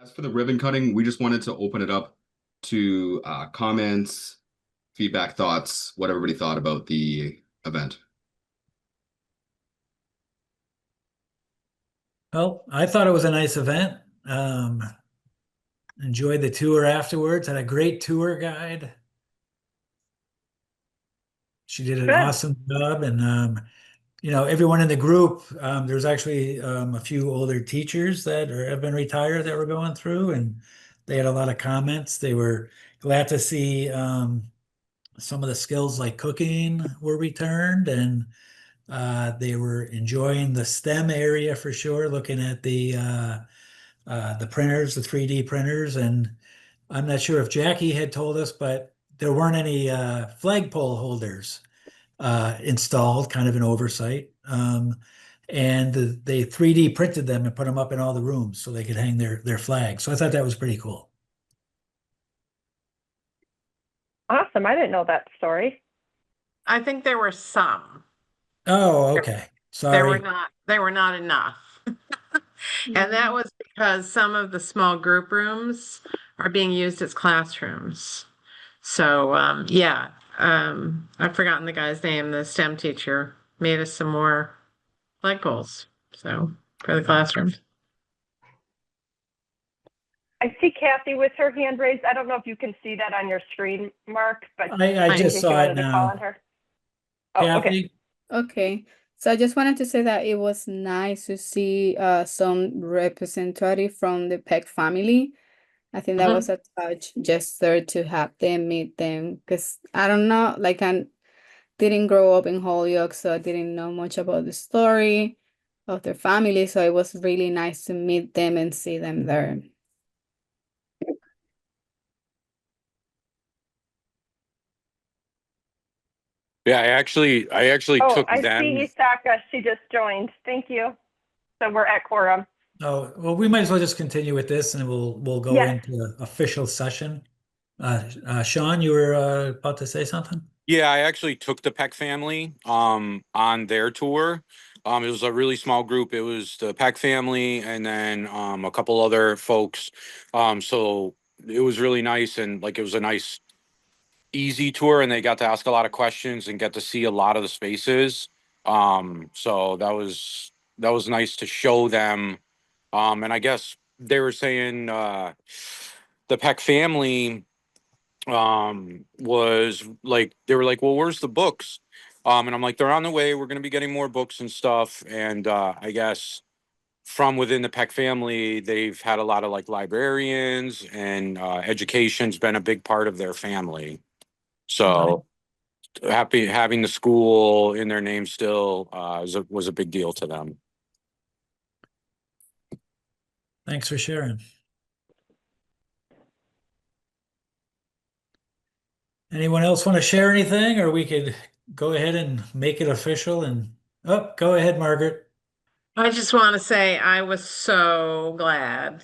As for the ribbon cutting, we just wanted to open it up to comments, feedback, thoughts, what everybody thought about the event. Well, I thought it was a nice event. Enjoyed the tour afterwards. Had a great tour guide. She did an Good. awesome job, and everyone in the group. There's actually a few older teachers that have been retired that were going through, and they had a lot of comments. They were glad to see some of the skills like cooking were returned, and they were enjoying the STEM area for sure, looking at the printers, the 3D printers. And I'm not sure if Jackie had told us, but there weren't any flagpole holders installed, kind of an oversight. And they 3D printed them and put them up in all the rooms so they could hang their flags. So I thought that was pretty cool. Awesome. I didn't know that story. I think there were some. Oh, okay. Sorry. They were not enough. And that was because some of the small group rooms are being used as classrooms. So, I've forgotten the guy's name. The STEM teacher made us some more flagpoles. So for the classrooms. I see Kathy with her hand raised. I don't know if you can see that on your screen, Mark, but I just saw it now. Oh, Kathy? Okay. So I just wanted to say that it was nice to see some representative from the Peck family. I think that was a touch just there to have them meet them, because I don't know, like I didn't grow up in Holyoke, so I didn't know much about the story of their family. So it was really nice to meet them and see them there. Yeah, I actually took I them. see Isaka. She just joined. Thank you. So we're at quorum. Oh, well, we might as well just continue with this and we'll go Yes. into the official session. Sean, you were about to say something? Yeah, I actually took the Peck family on their tour. It was a really small group. It was the Peck family and then a couple other folks. So it was really nice, and like it was a nice easy tour, and they got to ask a lot of questions and get to see a lot of the spaces. So that was nice to show them. And I guess they were saying the Peck family was like, they were like, well, where's the books? And I'm like, they're on the way. We're going to be getting more books and stuff. And I guess from within the Peck family, they've had a lot of like librarians, and education's been a big part of their family. So happy having the school in their name still was a big deal to them. Thanks for sharing. Anyone else want to share anything, or we could go ahead and make it official? And go ahead, Margaret. I just want to say I was so glad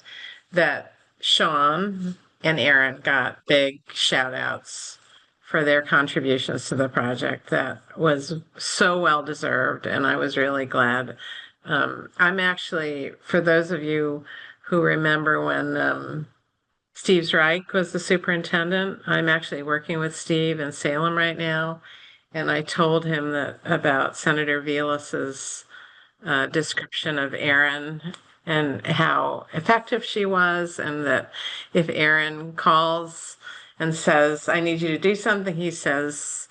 that Sean and Aaron got big shout outs for their contributions to the project. That was so well deserved, and I was really glad. I'm actually, for those of you who remember when Steve Reich was the superintendent, I'm actually working with Steve in Salem right now, and I told him that about Senator Velas's description of Erin and how effective she was, and that if Aaron calls and says, I need you to do something, he says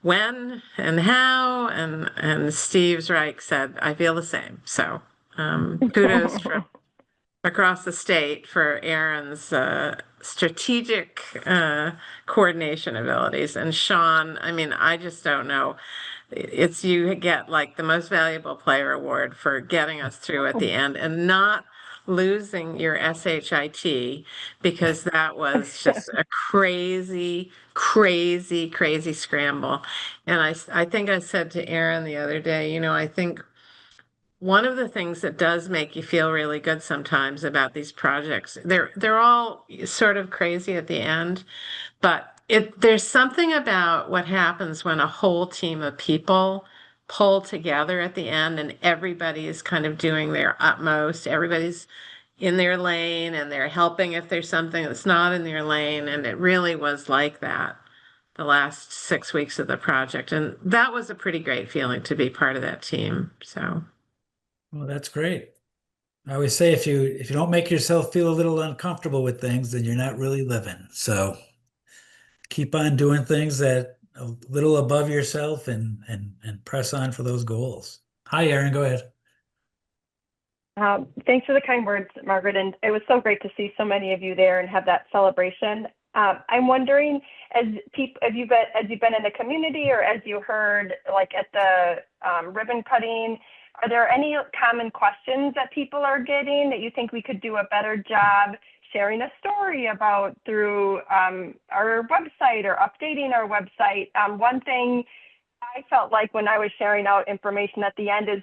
when and how, and Steve Reich said, I feel the same. So kudos from across the state for Aaron's strategic coordination abilities. And Sean, I mean, I just don't know. It's, you get like the most valuable player award for getting us through at the end and not losing your SHIT, because that was just a crazy scramble. And I think I said to Aaron the other day, I think one of the things that does make you feel really good sometimes about these projects, they're all sort of crazy at the end, but there's something about what happens when a whole team of people pull together at the end and everybody is kind of doing their utmost. Everybody's in their lane and they're helping if there's something that's not in their lane. And it really was like that the last 6 weeks of the project. And that was a pretty great feeling to be part of that team. So, Well, that's great. I always say if you don't make yourself feel a little uncomfortable with things, then you're not really living. So keep on doing things that a little above yourself and press on for those goals. Hi, Aaron, go ahead. Thanks for the kind words, Margaret. And it was so great to see so many of you there and have that celebration. I'm wondering, as you've been in the community, or as you heard, like at the ribbon cutting, are there any common questions that people are getting that you think we could do a better job sharing a story about through our website or updating our website? One thing I felt like when I was sharing out information at the end is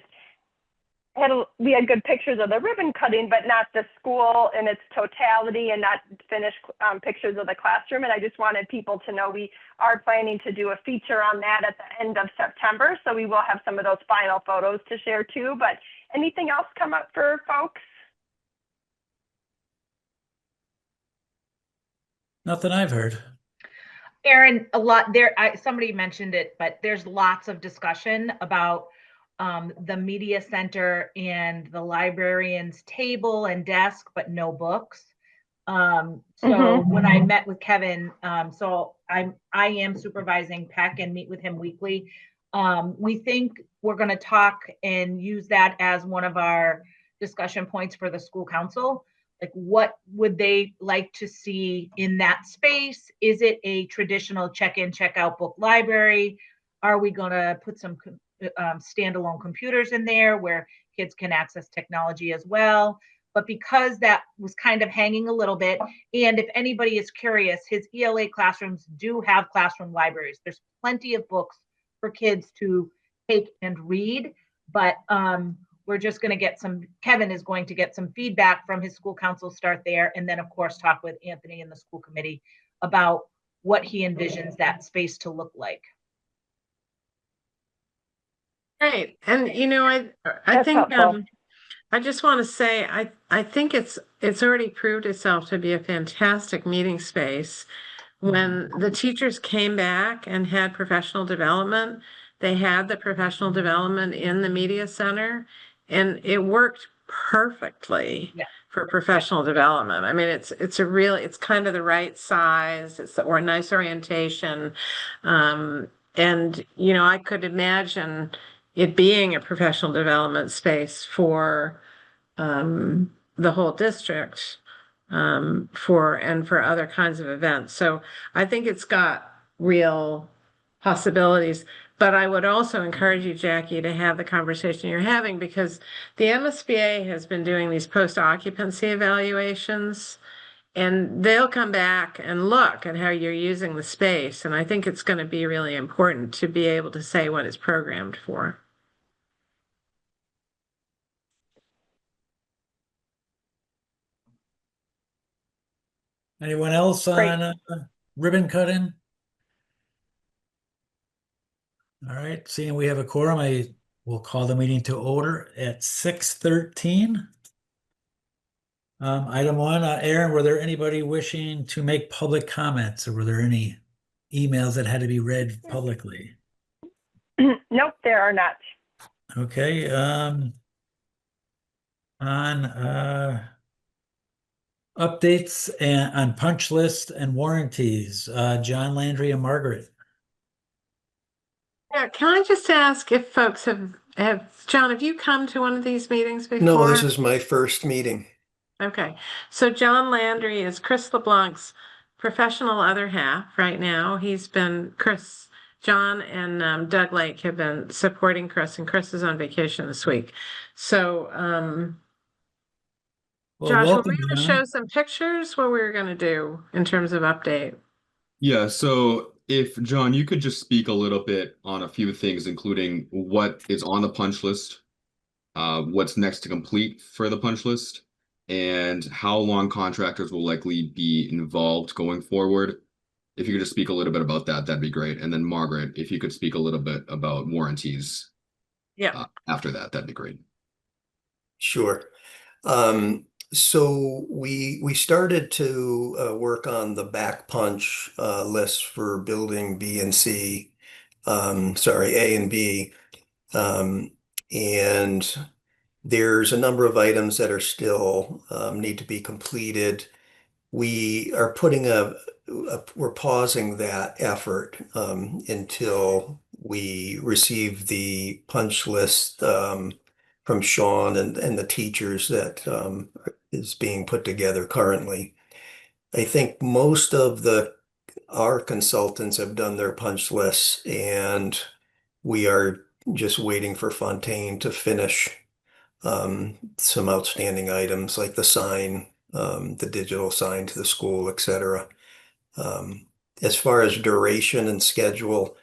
we had good pictures of the ribbon cutting, but not the school in its totality, and not finished pictures of the classroom. And I just wanted people to know we are planning to do a feature on that at the end of September. So we will have some of those final photos to share too. But anything else come up for folks? Nothing I've heard. Aaron, somebody mentioned it, but there's lots of discussion about the media center and the librarian's table and desk, but no books. So when I met with Kevin, so I am supervising PEC and meet with him weekly. We think we're going to talk and use that as one of our discussion points for the school council. Like, what would they like to see in that space? Is it a traditional check-in, check-out book library? Are we going to put some standalone computers in there where kids can access technology as well? But because that was kind of hanging a little bit, and if anybody is curious, his ELA classrooms do have classroom libraries. There's plenty of books for kids to take and read, but we're just going to get Kevin is going to get some feedback from his school council, start there, and then of course talk with Anthony and the school committee about what he envisions that space to look like. great. And I That's think helpful. I just want to say I think it's already proved itself to be a fantastic meeting space. When the teachers came back and had professional development, they had the professional development in the media center, and it worked perfectly for professional development. I mean, it's kind of the right size, it's a nice orientation. And I could imagine it being a professional development space for the whole district, for other kinds of events. So I think it's got real possibilities. But I would also encourage you, Jackie, to have the conversation you're having, because the MSBA has been doing these post-occupancy evaluations, and they'll come back and look at how you're using the space. And I think it's going to be really important to be able to say what it's programmed for. Anyone else on ribbon cutting? All right, seeing we have a quorum, I will call the meeting to order at 6:13. Item one, Aaron, were there anybody wishing to make public comments, or were there any emails that had to be read publicly? Nope, there are not. Okay, on updates and on punch list and warranties, John, Landry, and Margaret. Yeah, can I just ask if folks have John, have you come to one of these meetings before? No, this is my first meeting. Okay, so John Landry is Chris LeBlanc's professional other half right now. John and Doug Lake have been supporting Chris, and Chris is on vacation this week. So, Well, Josh, were welcome, we going to John. show some pictures? What we were going to do in terms of update? Yeah, so if John, you could just speak a little bit on a few things, including what is on the punch list, what's next to complete for the punch list, and how long contractors will likely be involved going forward. If you could just speak a little bit about that, that'd be great. And then Margaret, if you could speak a little bit about warranties. Yeah. After that, that'd be great. Sure. So we started to work on the back punch list for building B and C, sorry, A and B. Um, and there's a number of items that are still need to be completed. We are we're pausing that effort until we receive the punch list from Sean and the teachers that is being put together currently. I think most of our consultants have done their punch lists, and we are just waiting for Fontaine to finish some outstanding items like the sign, the digital sign to the school, etc. Um, as far as duration and schedule,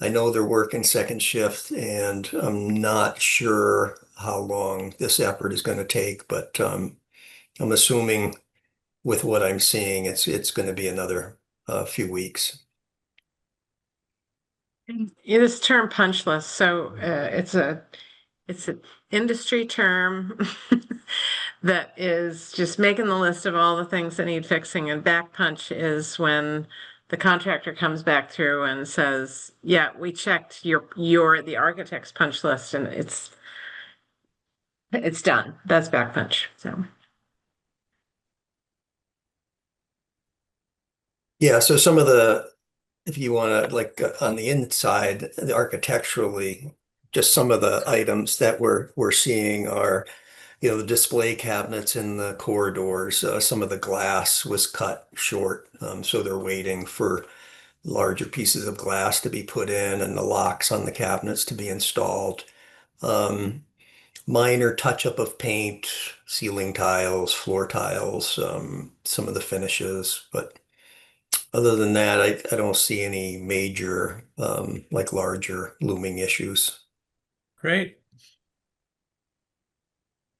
I know they're working second shift, and I'm not sure how long this effort is going to take, but I'm assuming with what I'm seeing, it's going to be another few weeks. Yeah, this term punch list, so it's an industry term that is just making the list of all the things that need fixing, and back punch is when the contractor comes back through and says, yeah, we checked the architect's punch list and it's done. That's back punch. So Yeah, so if you want to, like on the inside, the architecturally, just some of the items that we're seeing are, the display cabinets in the corridors. Some of the glass was cut short, so they're waiting for larger pieces of glass to be put in and the locks on the cabinets to be installed. Um, Minor touch-up of paint, ceiling tiles, floor tiles, some of the finishes, but other than that, I don't see any major, like larger looming issues. Great.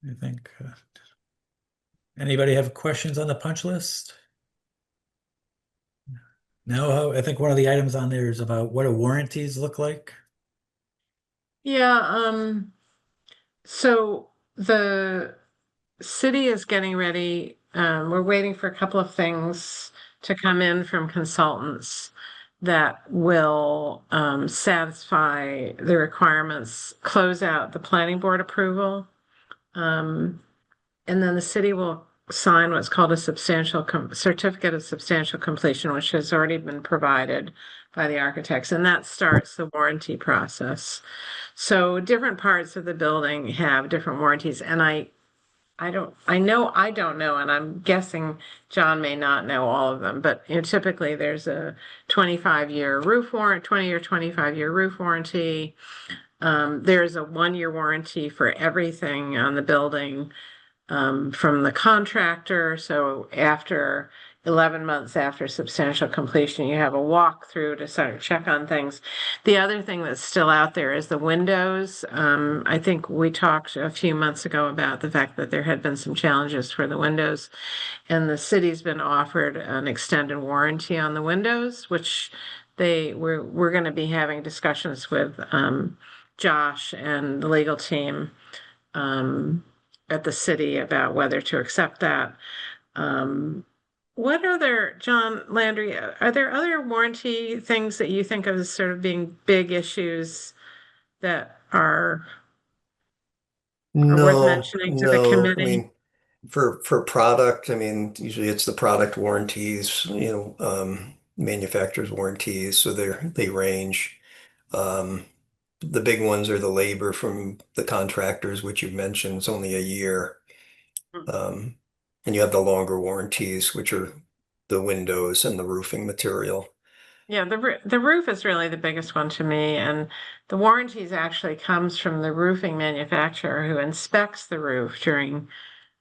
I think anybody have questions on the punch list? No, I think one of the items on there is about what do warranties look like? yeah, so the city is getting ready. We're waiting for a couple of things to come in from consultants that will satisfy the requirements, close out the planning board approval. And then the city will sign what's called a certificate of substantial completion, which has already been provided by the architects, and that starts the warranty process. So different parts of the building have different warranties, and I don't know, and I'm guessing John may not know all of them, but typically there's a 25-year roof warrant, 20 or 25-year roof warranty. There's a 1-year warranty for everything on the building from the contractor. So after 11 months after substantial completion, you have a walkthrough to sort of check on things. The other thing that's still out there is the windows. I think we talked a few months ago about the fact that there had been some challenges for the windows, and the city's been offered an extended warranty on the windows, which we're going to be having discussions with Josh and the legal team at the city about whether to accept that. What other, John Landry, are there other warranty things that you think of as sort of being big issues that are worth No, mentioning to the no. I committee? mean, for product, I mean, usually it's the product warranties, manufacturer's warranties, so they range. Um, the big ones are the labor from the contractors, which you mentioned, is only a year. Um, and you have the longer warranties, which are the windows and the roofing material. Yeah, the roof is really the biggest one to me, and the warranties actually comes from the roofing manufacturer who inspects the roof during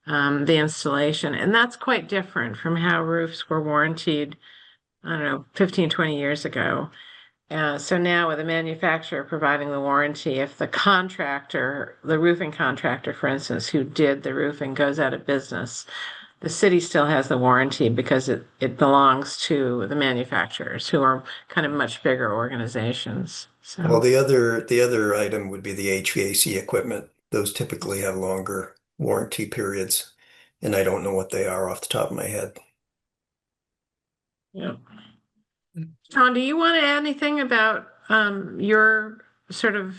the installation, and that's quite different from how roofs were warranted, I don't know, 15, 20 years ago. So now with the manufacturer providing the warranty, if the contractor, the roofing contractor, for instance, who did the roofing goes out of business, the city still has the warranty because it belongs to the manufacturers who are kind of much bigger organizations. Well, So, the other item would be the HVAC equipment. Those typically have longer warranty periods. and I don't know what they are off the top of my head. Yeah. Sean, do you want to add anything about your sort of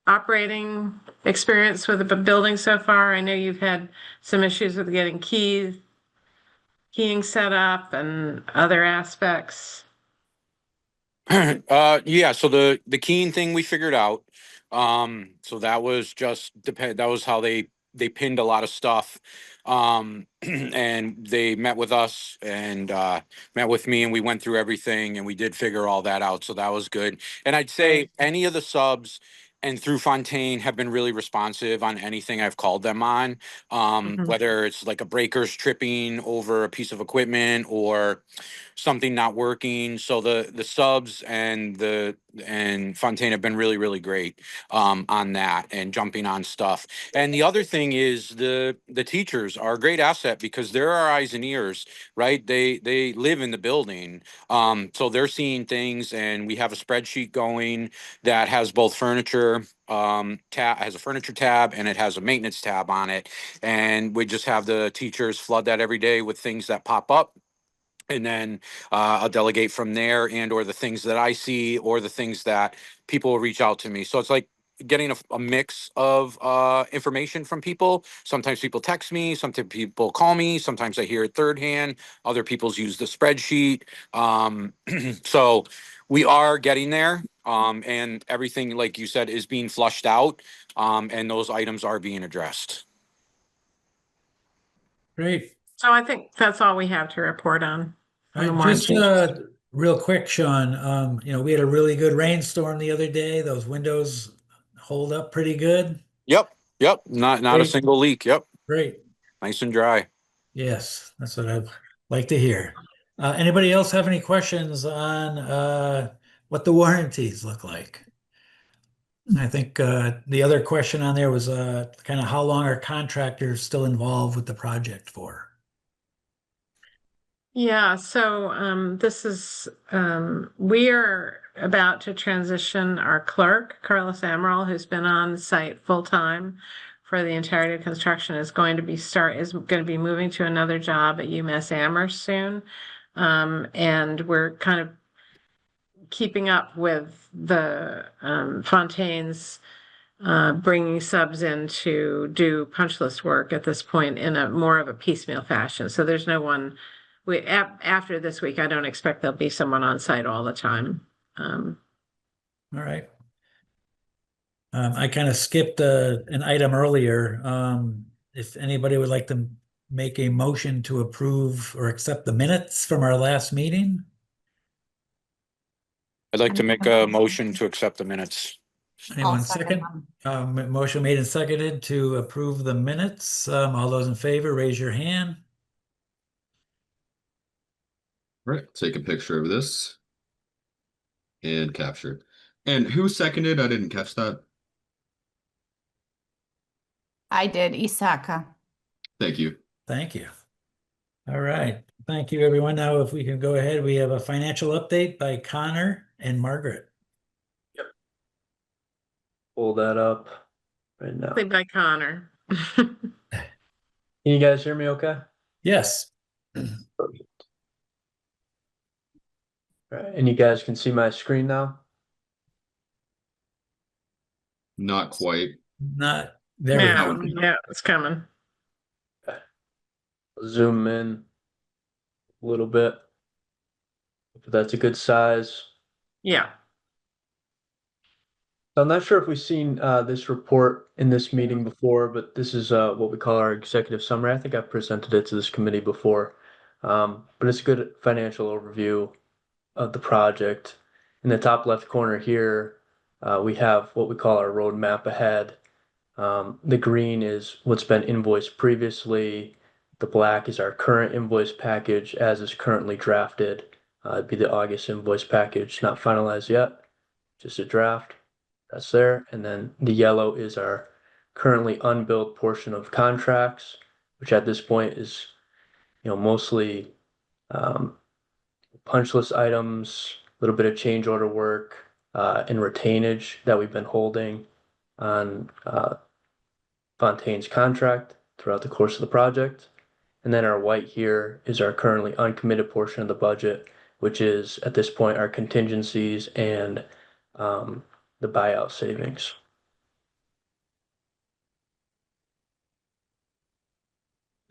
operating experience with the building so far? I know you've had some issues with getting keying set up and other aspects. Yeah, so the keying thing we figured out. So that was just that was how they pinned a lot of stuff. And they met with us and met with me, and we went through everything, and we did figure all that out. So that was good. And I'd say any of the subs and through Fontaine have been really responsive on anything I've called them on. Whether it's like a breaker's tripping over a piece of equipment or something not working. So the subs and Fontaine have been really great on that and jumping on stuff. And the other thing is the teachers are a great asset because they're our eyes and ears, right? They live in the building. So they're seeing things, and we have a spreadsheet going that has both furniture tab, has a furniture tab, and it has a maintenance tab on it. And we just have the teachers flood that every day with things that pop up, and then I'll delegate from there, and or the things that I see or the things that people will reach out to me. So it's like getting a mix of information from people. Sometimes people text me, sometimes people call me, sometimes I hear it third hand, other people's use the spreadsheet. So we are getting there, and everything, like you said, is being flushed out, and those items are being addressed. Great. So I think that's all we have to report on. All the right, just warranty. real quick, Sean, we had a really good rainstorm the other day. Those windows hold up pretty good. Yep. Not a Great. single leak. Yep. Great. Nice and dry. Yes, that's what I'd like to hear. Anybody else have any questions on what the warranties look like? I think the other question on there was kind of how long are contractors still involved with the project for? Yeah, so this is we are about to transition our clerk, Carlos Amaral, who's been on site full time for the entirety of construction, is going to be moving to another job at UMass Amherst soon. And we're kind of keeping up with the Fontaine's bringing subs in to do punch list work at this point in a more of a piecemeal fashion. So there's no one. After this week, I don't expect there'll be someone on site all the time. All right. I kind of skipped an item earlier. If anybody would like to make a motion to approve or accept the minutes from our last meeting, I'd like to make a motion to accept the minutes. anyone second? Motion made and seconded to approve the minutes. All those in favor, raise your hand. All right, take a picture of this and capture it. And who seconded? I didn't catch that. I did, Isaka. Thank you. Thank you. All right. Thank you, everyone. Now, if we can go ahead, we have a financial update by Connor and Margaret. Pull that up right now. Played by Connor. Can you guys hear me okay? Yes. Perfect. All right, and you guys can see my screen now? Not quite. Not there. We Yeah, go. yeah, it's coming. Zoom in a little bit. If that's a good size. Yeah. I'm not sure if we've seen this report in this meeting before, but this is what we call our executive summary. I think I've presented it to this committee before, but it's a good financial overview of the project. In the top left corner here, we have what we call our roadmap ahead. The green is what's been invoiced previously. The black is our current invoice package as is currently drafted. It'd be the August invoice package, not finalized yet, just a draft. That's there. And then the yellow is our currently unbilled portion of contracts, which at this point is, mostly punch list items, a little bit of change order work, and retainage that we've been holding on Fontaine's contract throughout the course of the project. And then our white here is our currently uncommitted portion of the budget, which is at this point our contingencies and the buyout savings.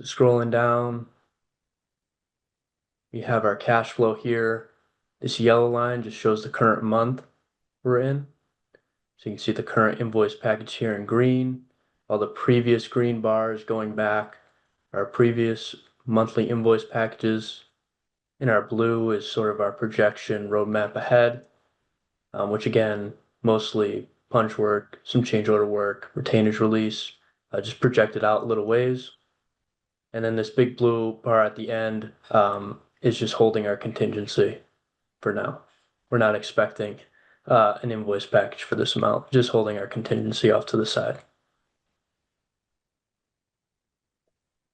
Scrolling down, we have our cash flow here. This yellow line just shows the current month we're in. So you can see the current invoice package here in green. All the previous green bars going back our previous monthly invoice packages. In our blue is sort of our projection roadmap ahead, which again, mostly punch work, some change order work, retainage release, just projected out a little ways. And then this big blue bar at the end is just holding our contingency for now. We're not expecting an invoice package for this amount, just holding our contingency off to the side.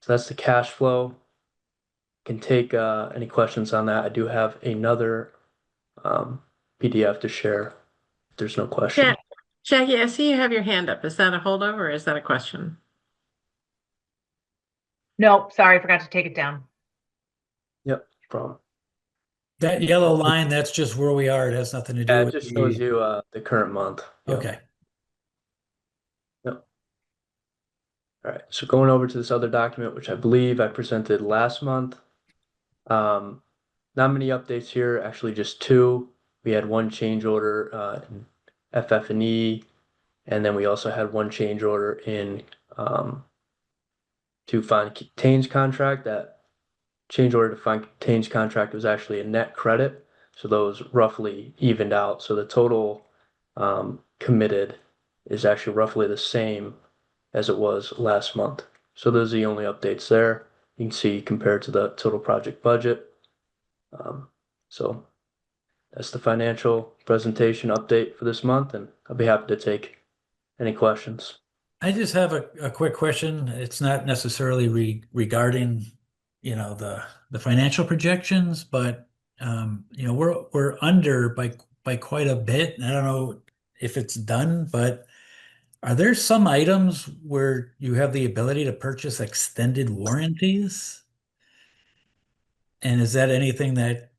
So that's the cash flow. Can take any questions on that. I do have another PDF to share if there's no question. Jackie, I see you have your hand up. Is that a holdover or is that a question? Nope, sorry, I forgot to take it down. Yep, problem. That yellow line, that's just where we are. It has nothing to do Yeah, it with just shows you the current month. Yep. Okay. Yep. All right, so going over to this other document, which I believe I presented last month. Not many updates here, actually just two. We had one change order in FF&E, and then we also had one change order in to Fontaine's contract. That change order to Fontaine's contract was actually a net credit, so those roughly evened out. So the total committed is actually roughly the same as it was last month. So those are the only updates there. You can see compared to the total project budget. So that's the financial presentation update for this month, and I'll be happy to take any questions. I just have a quick question. It's not necessarily regarding, the financial projections, but we're under by quite a bit. I don't know if it's done, but are there some items where you have the ability to purchase extended warranties? And is that anything that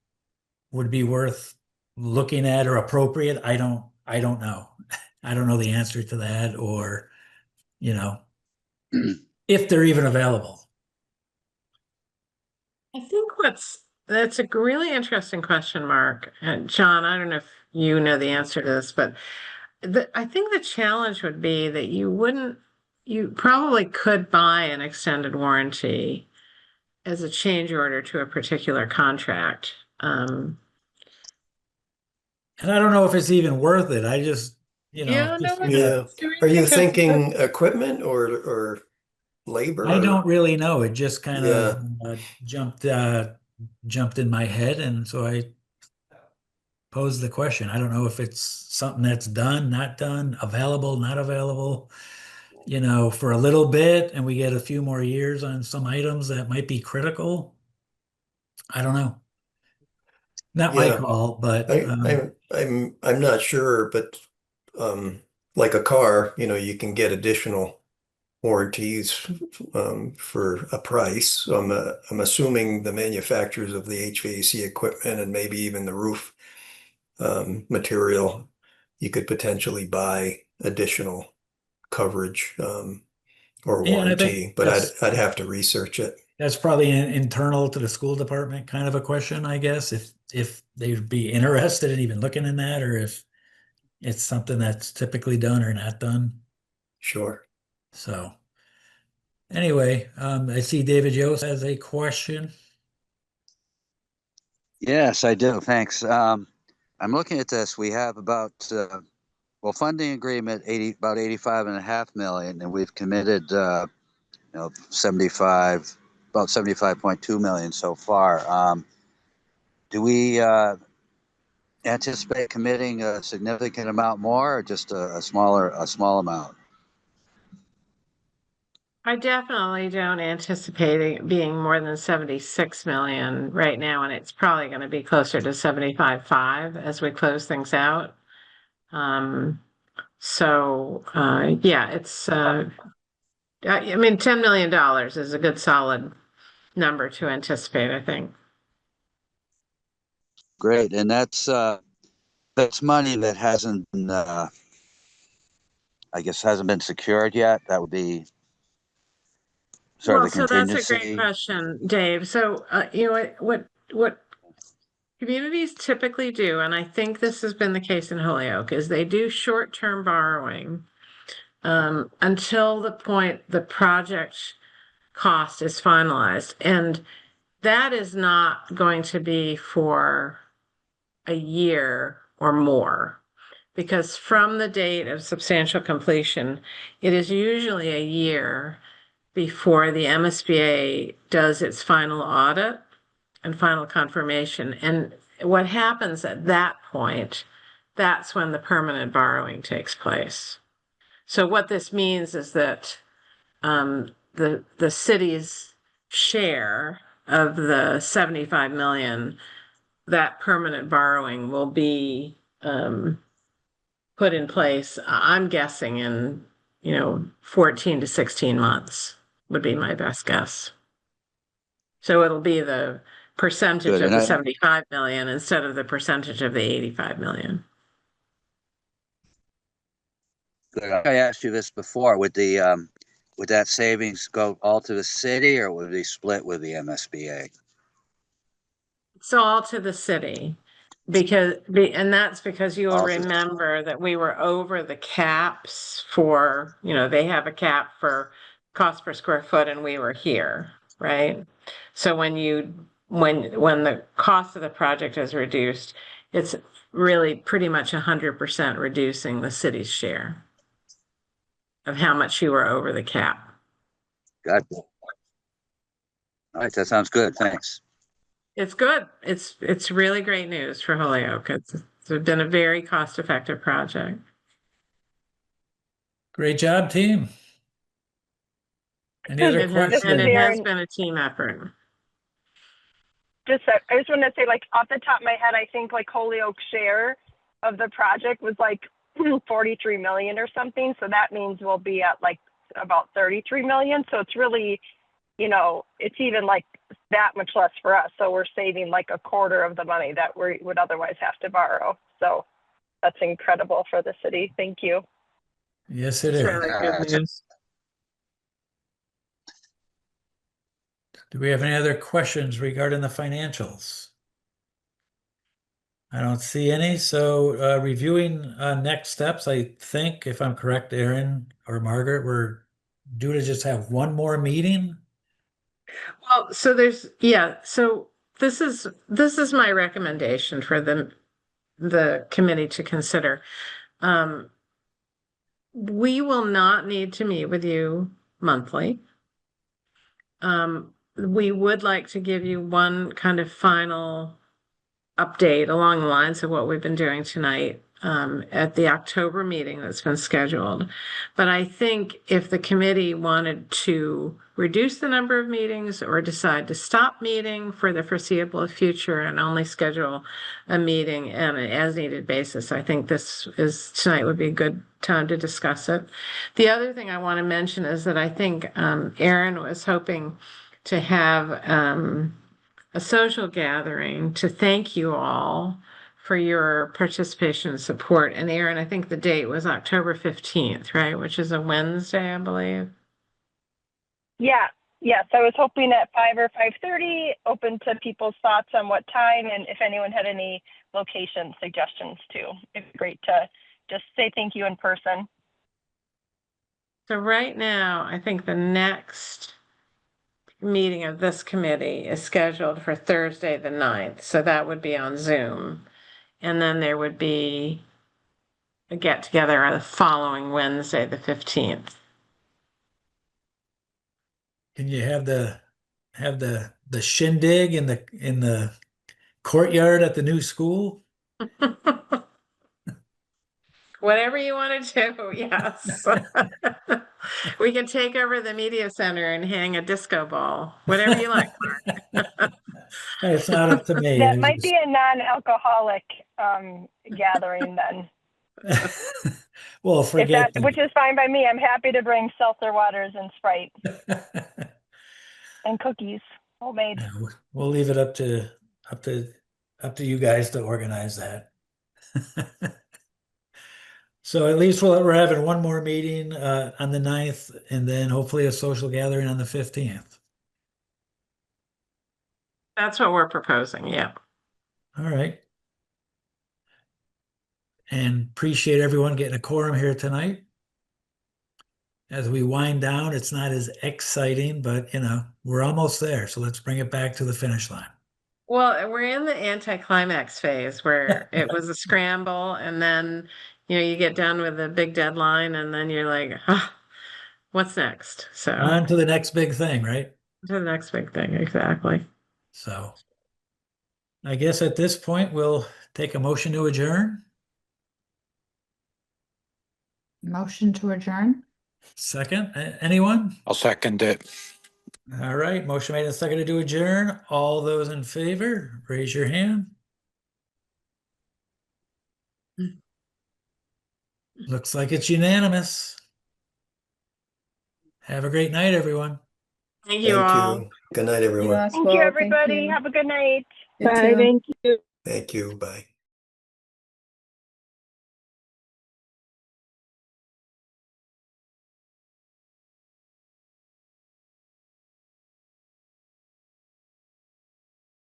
would be worth looking at or appropriate? I don't know. I don't know the answer to that, or if they're even available. I think that's a really interesting question, Mark. And John, I don't know if you know the answer to this, but I think the challenge would be that you probably could buy an extended warranty as a change order to a particular contract. And I don't know if it's even worth it. I just, Yeah, just no, Yeah. Are you thinking equipment or labor? I don't really know. It just kind of Yeah. jumped in my head, and so I posed the question. I don't know if it's something that's done, not done, available, not available, for a little bit, and we get a few more years on some items that might be critical. I don't know. Not my Yeah. call, but I'm not sure, but like a car, you can get additional warranties for a price. So I'm assuming the manufacturers of the HVAC equipment and maybe even the roof material, you could potentially buy additional coverage or yeah, and I think warranty, but I'd have to research it. that's probably internal to the school department kind of a question, I guess, if they'd be interested in even looking in that, or if it's something that's typically done or not done. Sure. So anyway, I see David Yost has a question. Yes, I do. Thanks. I'm looking at this. We have about, funding agreement, about 85.5 million, and we've committed, 75.2 million so far. Do we anticipate committing a significant amount more, or just a small amount? I definitely don't anticipate it being more than 76 million right now, and it's probably going to be closer to 75.5 as we close things out. Yeah, it's I mean $10 million is a good solid number to anticipate, I think. Great. And that's money that hasn't been, I guess hasn't been secured yet. That would be sort of Well, the so that's a great contingency. question, Dave. So, you know, what communities typically do, and I think this has been the case in Holyoke, is they do short-term borrowing until the point the project cost is finalized. And that is not going to be for a year or more, because from the date of substantial completion, it is usually a year before the MSBA does its final audit and final confirmation. And what happens at that point, that's when the permanent borrowing takes place. So what this means is that the city's share of the 75 million, that permanent borrowing will be put in place, I'm guessing in, 14 to 16 months would be my best guess. So it'll be the percentage Good. of And the I, 75 million instead of the percentage of the 85 million. I asked you this before. Would that savings go all to the city, or would it be split with the MSBA? It's all to the city and that's because you will All to the- remember that we were over the caps for, they have a cap for cost per square foot and we were here, right? So when the cost of the project is reduced, it's really pretty much 100% reducing the city's share of how much you were over the cap. Gotcha. All right, that sounds good. Thanks. It's good. It's really great news for Holyoke. It's been a very cost-effective project. Great job, team. Any other It has, questions? and it has Aaron, been a team effort. I just want to say, like, off the top of my head, I think like Holyoke's share of the project was like 43 million or something. So that means we'll be at like about 33 million. So it's really, it's even like that much less for us. So we're saving like a quarter of the money that we would otherwise have to borrow. So that's incredible for the city. Thank you. Yes, it It's is. really good news. Do we have any other questions regarding the financials? I don't see any. So reviewing next steps, I think, if I'm correct, Aaron or Margaret, we're due to just have one more meeting. Well, so so this is my recommendation for the committee to consider. We will not need to meet with you monthly. We would like to give you one kind of final update along the lines of what we've been doing tonight at the October meeting that's been scheduled. But I think if the committee wanted to reduce the number of meetings or decide to stop meeting for the foreseeable future and only schedule a meeting on an as-needed basis, I think tonight would be a good time to discuss it. The other thing I want to mention is that I think Aaron was hoping to have a social gathering to thank you all for your participation and support. And Aaron, I think the date was October 15th, right? Which is a Wednesday, I believe. Yeah. Yes. I was hoping at 5 or 5:30, open to people's thoughts on what time and if anyone had any location suggestions too. It'd be great to just say thank you in person. So right now, I think the next meeting of this committee is scheduled for Thursday the 9th. So that would be on Zoom. And then there would be a get together the following Wednesday, the 15th. Can you have the shindig in the courtyard at the new school? Whatever you want to do, yes. We can take over the media center and hang a disco ball, whatever you like, Mark. It's not up to me. That might be a non-alcoholic gathering then. Well, forget that. Which is fine by me. I'm happy to bring seltzer waters and Sprite and cookies. Homemade. Yeah, we'll leave it up to you guys to organize that. So at least we're having one more meeting on the 9th, and then hopefully a social gathering on the 15th. That's what we're proposing. Yeah. All right. And appreciate everyone getting a quorum here tonight. As we wind down, it's not as exciting, but we're almost there. So let's bring it back to the finish line. Well, we're in the anticlimax phase where it was a scramble, and then you get done with a big deadline, and then you're like, oh, what's next? So On to the next big thing, right? to the next big thing, exactly. So I guess at this point, we'll take a motion to adjourn. Motion to adjourn? Second, anyone? I'll second it. All right, motion made and seconded to adjourn. All those in favor, raise your hand. Looks like it's unanimous. Have a great night, everyone. Thank you Thank all. you. Good night, You everyone. as Thank well. you, Thank everybody. you. Have a good night. You Bye, too. thank you. Thank you. Bye.